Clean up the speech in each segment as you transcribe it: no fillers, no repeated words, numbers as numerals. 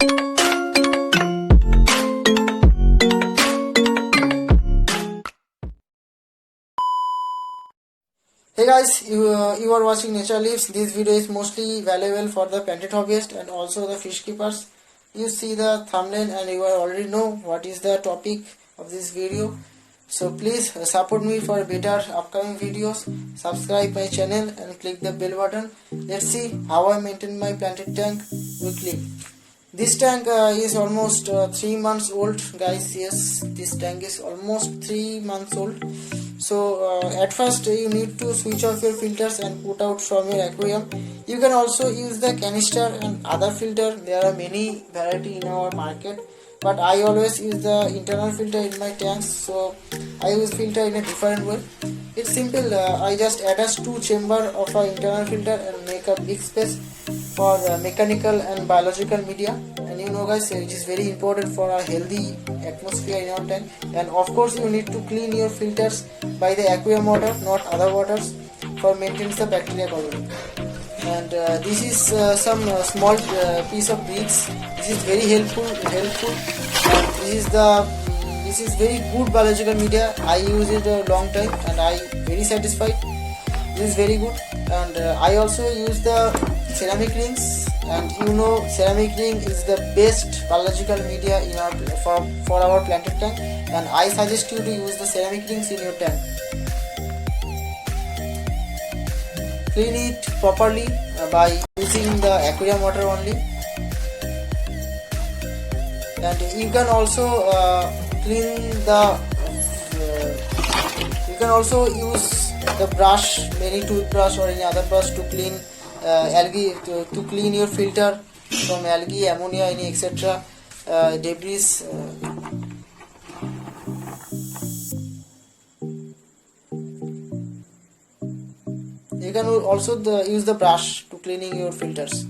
Hey guys, you are watching Nature Leaves. This video is mostly valuable for the planted hobbyist and also the fish keepers. You see the thumbnail and you already know what is the topic of this video. So please support me for better upcoming videos. Subscribe my channel and click the bell button. Let's see how I maintain my planted tank weekly. This tank is almost 3 months old, guys. Yes, this tank is almost 3 months old. So at first you need to switch off your filters and put out from your aquarium. You can also use the canister and other filter. There are many variety in our market, but I always use the internal filter in my tanks. So I use filter in a different way. It's simple. I just attach 2 chamber of our internal filter and make a big space for mechanical and biological media. And you know guys, it is very important for a healthy atmosphere in our tank. And of course you need to clean your filters by the aquarium water, not other waters, for maintaining the bacteria colony. And this is some small piece of bricks. This is very helpful. And this is very good biological media. I use it a long time and I very satisfied. This is very good. And I also use the ceramic rings, and you know ceramic ring is the best biological media in our for our planted tank, and I suggest you to use the ceramic rings in your tank. Clean it properly by using the aquarium water only, and you can also you can also use the brush, any toothbrush or any other brush to clean algae, to clean your filter from algae, ammonia, any etc. Debris. You can also use the brush to cleaning your filters.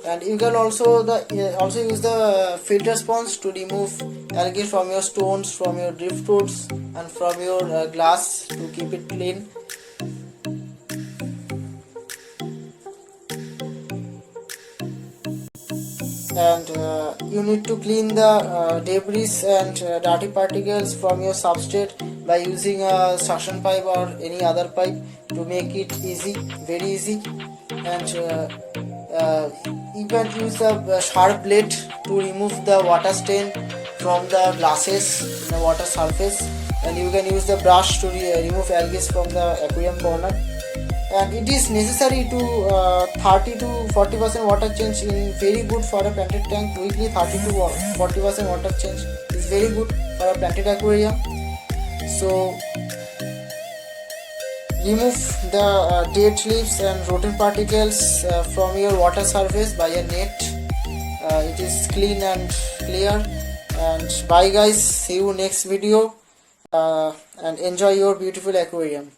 And you can also use the filter sponge to remove algae from your stones, from your driftwoods, and from your glass to keep it clean. And you need to clean the debris and dirty particles from your substrate by using a suction pipe or any other pipe to make it easy, very easy. And you can use the sharp blade to remove the water stain from the glasses in the water surface, and you can use the brush to remove algae from the aquarium corner. And it is necessary to 30 to 40% water change in very good for a planted tank. Weekly 30 to 40% water change is very good for a planted aquarium. So remove the dead leaves and rotten particles from your water surface by a net. It is clean and clear. And bye guys, see you next video, and enjoy your beautiful aquarium.